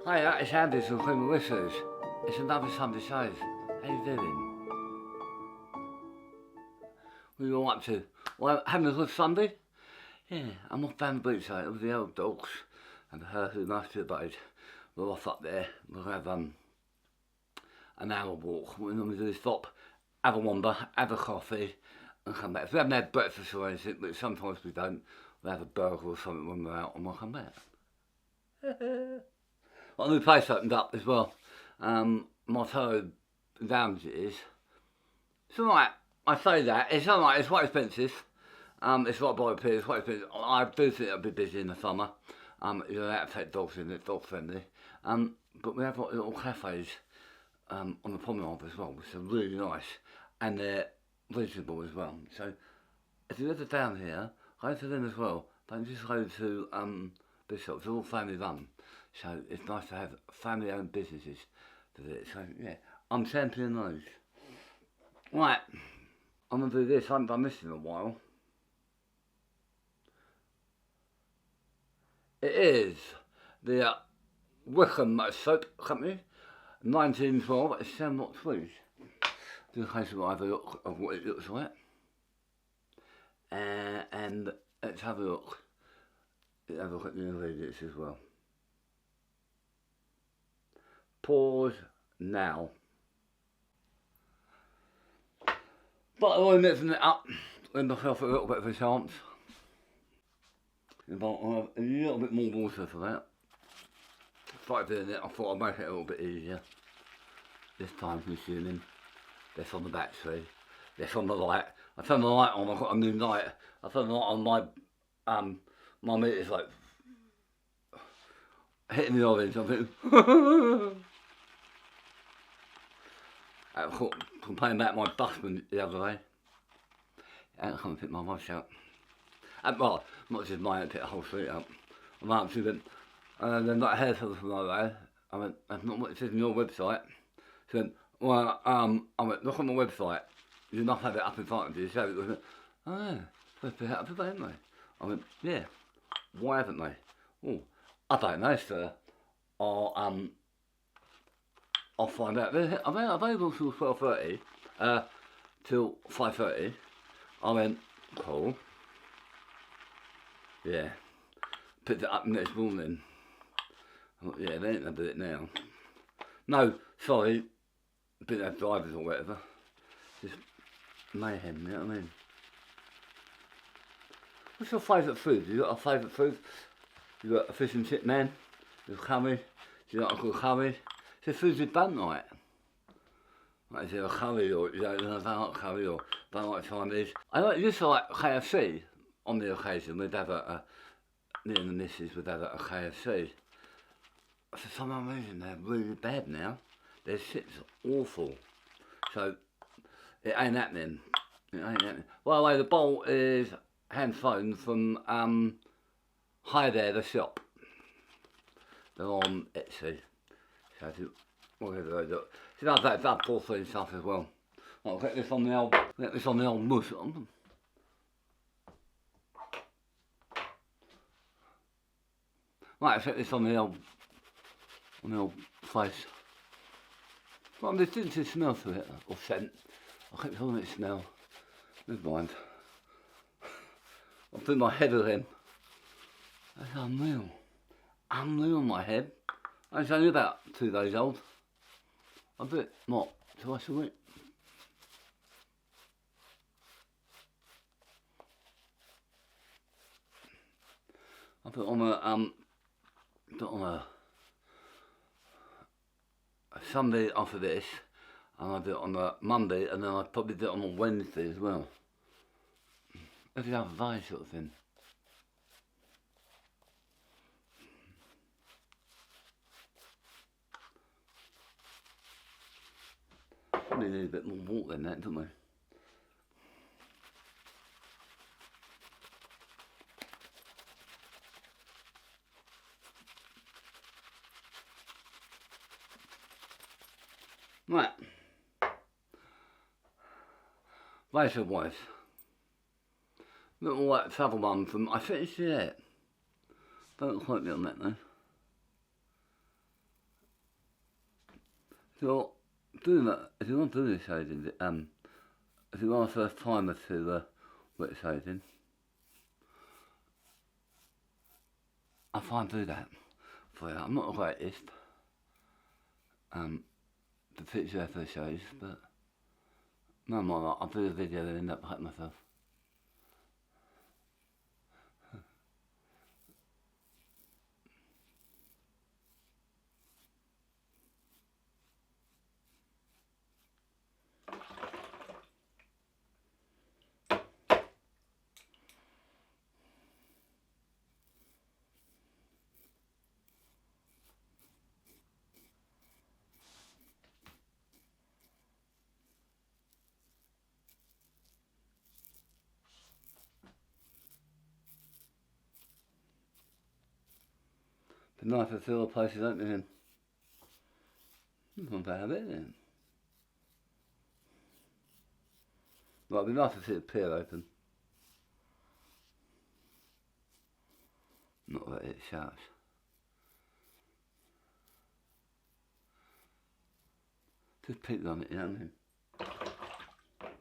Hiya, it's Andy from Men Mousteriser. It's another Sunday shave. How you doing? What are you all up to? Well, having a good Sunday? Yeah, I'm off down the beach later with the old dogs and her who masturbated. We're off up there. We'll have an hour walk. What we normally do is stop, have a wander, have a coffee and come back. If we haven't had breakfast or anything, but sometimes we don't, we'll have a burger or something when we're out and we'll come back. Well, a new place opened up as well. My fellow damages. It's alright, I say that, it's alright, it's quite expensive. It's like by it's quite expensive. I do think it'll be busy in the summer. You're allowed to take dogs in, it's dog friendly. But we have like little cafes on the promenade as well, which are really nice. And they're reasonable as well. So if you're ever down here, go to them as well. Don't just go to Bishop, they're all family run. So it's nice to have family owned businesses to do it. So yeah, I'm championing those. Right, I'm going to do this. I haven't done this in a while. It is the Wickham Soap Company, 1912. It's Shamrock tweed. Just in case you have a look of what it looks like. And let's have a look. Let's have a look at the ingredients as well. Pause now. But I'm mixing it up, give myself a little bit of a chance. I'll have a little bit more water for that. Started doing it, I thought I'd make it a little bit easier. This time consuming. This on the battery, this on the light. I turn the light on, I've got a new light. I turn the light on, my meter's like hitting the orange. I'm thinking, I complaining about my busman the other day. I can't pick my wash out. Well, not just mine, I picked the whole street up. I'm out to them. And then that hair from the other day. I went, that's not what it says on your website. She went, well, I went, look on my website. You must have it up in front of you. So it was, oh yeah, supposed to be up today, haven't they? I went, yeah. Why haven't they? Oh, I don't know, sir. I'll find out. They're available till 12:30, till 5:30. I went, cool. Yeah. Picked it up next morning. I thought, yeah, they ain't gonna do it now. No, sorry. Didn't have drivers or whatever. Just mayhem, you know what I mean? What's your favourite food? You got a favourite food? You got a fish and chip man? With curry? Do you like a good curry? So foods you don't like. Like is there a curry or you don't like curry or don't like Chinese? I used to like KFC on the occasion. We'd have me and the missus would have a KFC. For some reason they're really bad now. Their shit's awful. So it ain't happening. It ain't happening. By the way, the bowl is hand sewn from HiThereThe Shop. They're on Etsy. So whatever they do. She does that porcelain stuff as well. I'll get this on the old mousse. Right, set this on the old face. Well, there didn't see smell to it, or scent. I kept calling it smell. Never mind. I've put my head in. That's unreal. Unreal, my head. It's only about 2 days old. I do it, what, twice a week? I put on a Sunday after this, and I do it on a Monday, and then I probably do it on a Wednesday as well. Every other day sort of thing. Probably need a bit more water than that, don't we? Right. Razor wise. Little white travel one from, I think it's Gillette. Don't quote me on that though. So, doing that, if you want to do this shading, if you want a first timer to wet shading, I find do that for you. I'm not the greatest to fix you after the shades, but no more. I'll do the video and end up hurting myself. The knife will feel the places opening. Not bad, is it? Well, it'd be nice to see the peel open. Not that it shuts. Just picked on it, you know what I mean?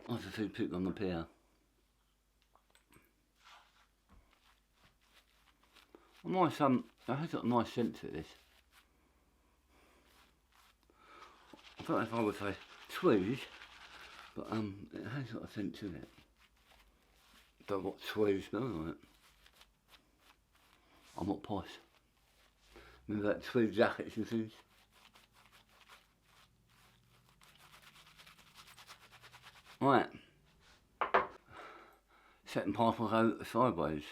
I just see picked on the peel. Nice, it has got a nice scent to this. I don't know if I would say tweed, but it has got a scent to it. Don't know what tweed smells like. I'm not posh. Remember that tweed jackets and things? Right. Second part will go sideways.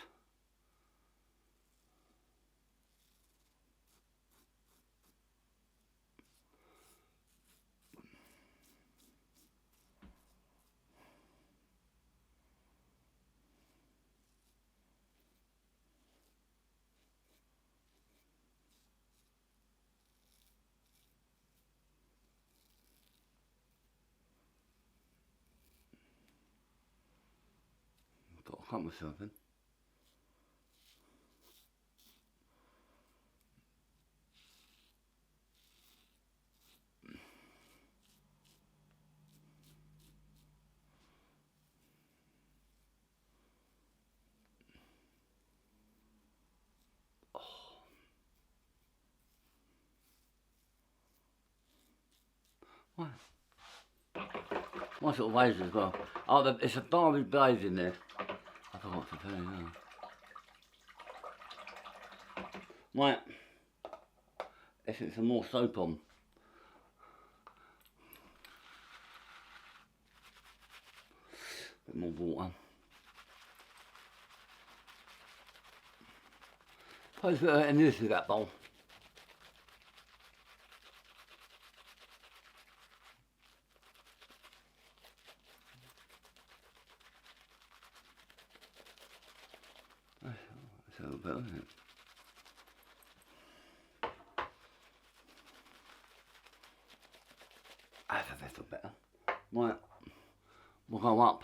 Got to cut myself in. Right. Nice little waves as well. Oh, it's a Derby blaze in there. I forgot to tell you now. Right. Let's get some more soap on. Bit more water. Suppose a bit of this with that bowl. That's a little bit, isn't it? That's a little better. Right, we'll go up.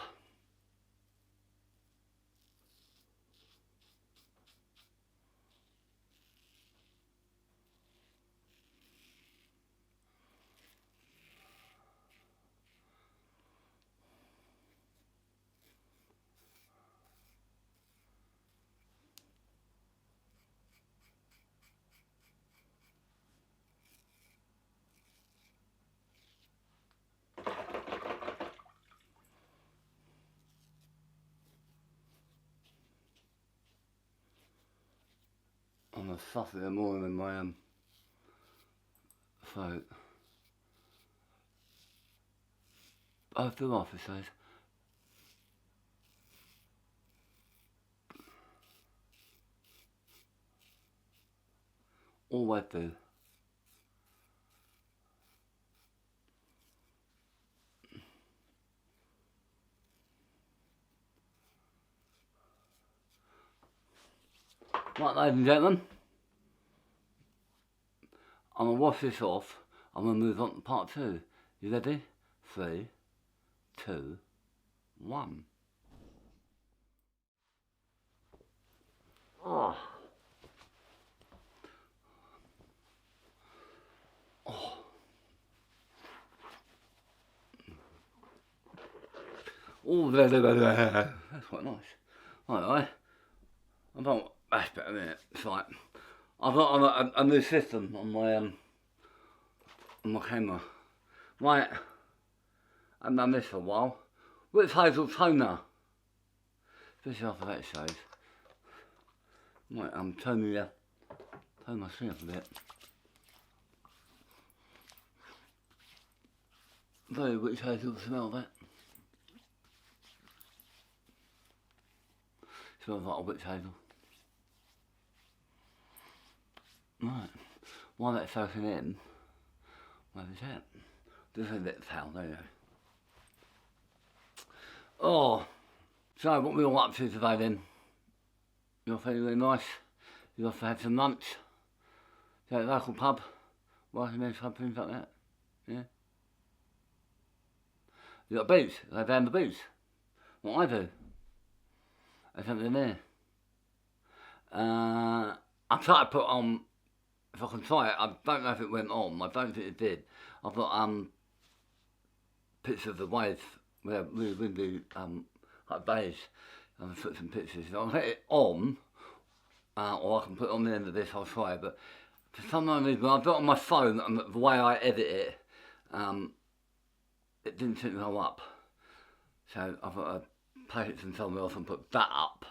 I'm a Saturday morning in my throat. I do office days. Always do. Right, ladies and gentlemen, I'm going to wash this off. I'm going to move on to part 2. You ready? 3, 2, 1. Oh. Oh. Oh, that's quite nice. Right, I don't. That's better, isn't it? It's like I've got a new system on my camera. Right, I've done this for a while. What's Hazel toner? Especially after that shave. Right, I'm turning my screen up a bit. Very witch hazel smell that. Smells like a witch hazel. Right, while that's soaking in, what is that? Just a bit foul, there you go. Oh, so what we all up to today then? You're feeling really nice. You also had some lunch. You at a local pub, working there, some things like that. Yeah. You got boots, they down the boots. What I do. There's something there. I tried to put on, if I can try it, I don't know if it went on, I don't think it did. I've got pictures of the waves where really windy like days. And I took some pictures. I'll hit it on, or I can put it on the end of this, I'll try it. But for some reason, when I've got it on my phone and the way I edit it, it didn't seem to go up. So I've got to take it from somewhere else and put that up.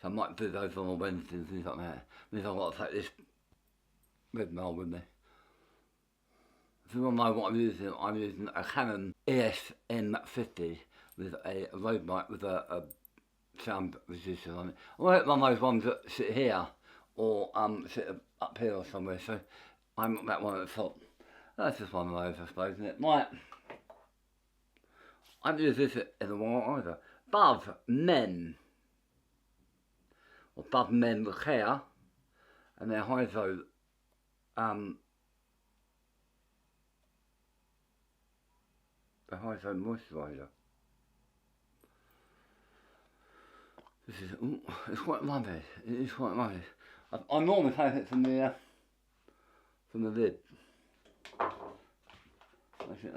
So I might do those on a Wednesday and things like that. Means I've got to take this red nail with me. If you want to know what I'm using a Canon ES-N50 with a road mic with a sound resistor on it. I want one of those ones that sit here or sit up here or somewhere, so I'm not that one at the top. That's just one of those, I suppose, isn't it? Right. I haven't used this in a while either. Above Men. Or Above Men with hair. And their HiThereThe the HiThereThe Moisturiser. This is, ooh, it's quite lovely. It is quite lovely. I normally take it from the lid. That's it.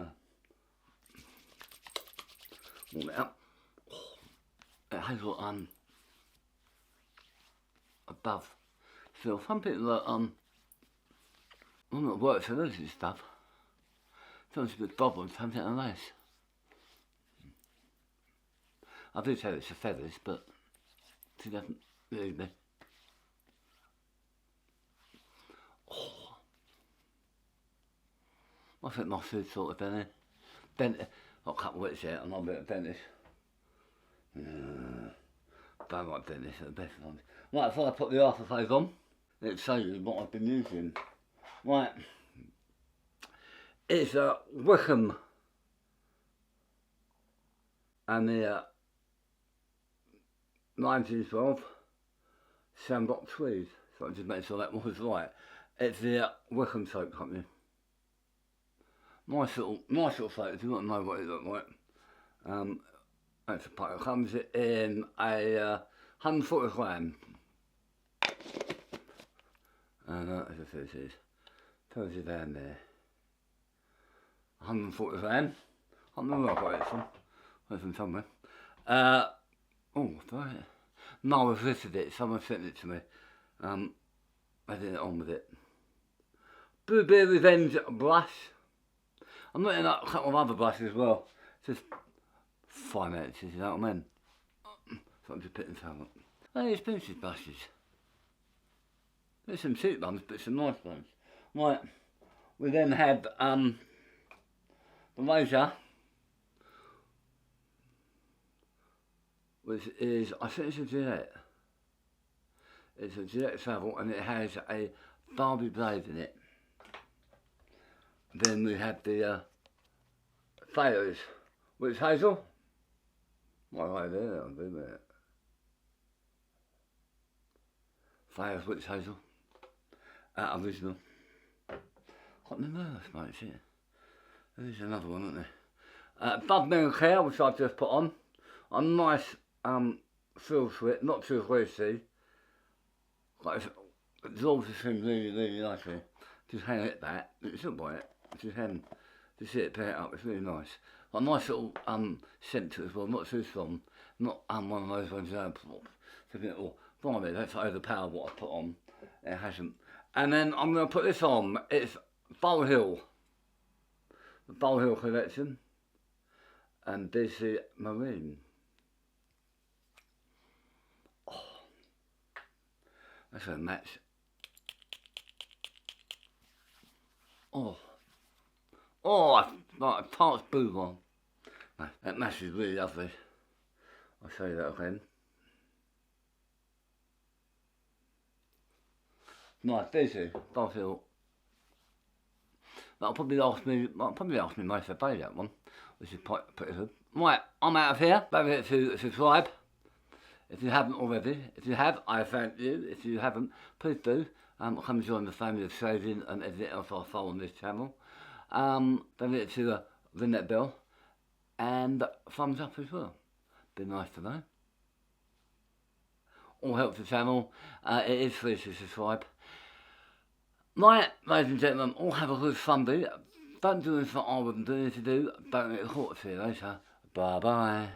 Warm it up. It has got above. So some people that not work for this stuff. Sometimes a bit bubble and something less. I do say it's the feathers, but she doesn't really be. Oh. I think my food sort of been in. Dentist, got a couple of weeks yet, and I'm a bit of dentist. Don't like dentist at the best of times. Right, before I put the aftershave on, let's show you what I've been using. Right, it's a Wickham and the 1912 Shamrock tweed. So I just make sure that was right. It's the Wickham Soap company. Nice little soap. If you want to know what it looks like, that's a pack. It comes in a 140 gram. And as I said, it tells you down there. 140 gram. I don't know where I got it from. It's from somewhere. Oh, sorry. No, I've listed it. Someone sent it to me. I did it on with it. BlueBeard Brush. I'm not in a couple of other brushes as well. Just 5 minutes, you know what I mean? So I'm just putting some up. Hey, expensive brushes. There's some cheap ones, but some nice ones. Right, we then have the razor, which is, I think it's a Gillette. It's a Gillette travel and it has a Barbie blade in it. Then we have the Thayer's, which Hazel. Right there, I'll do that. Thayer's Witch Hazel. Original. Got the nerves, mate, see it? There's another one, isn't there? Above Men Care, which I've just put on. A nice feel to it, not too greasy. Like it absorbs the thing really, really nicely. Just hang it back. It's not by it. Just see it pair it up. It's really nice. got a nice little scent to it as well, not too strong. Not one of those ones blimey, that's overpowered what I put on. It hasn't. And then I'm going to put this on. It's Bow Hill. The Bow Hill collection. And this is Marine. Oh, that's a match. Oh, like a tarts boob on. That match is really lovely. I'll show you that again. Nice, busy, Bow Hill. That'll probably last me most of the day, that one, which is pretty good. Right, I'm out of here. Don't forget to subscribe if you haven't already. If you have, I thank you. If you haven't, please do. Come join the family of shaving and everything else I follow on this channel. Don't forget to ring that bell and thumbs up as well. Be nice to know. All helps the channel. It is free to subscribe. Right, ladies and gentlemen, all have a good Sunday. Don't do anything I wouldn't do. If you do, don't get caught. See you later. Bye bye.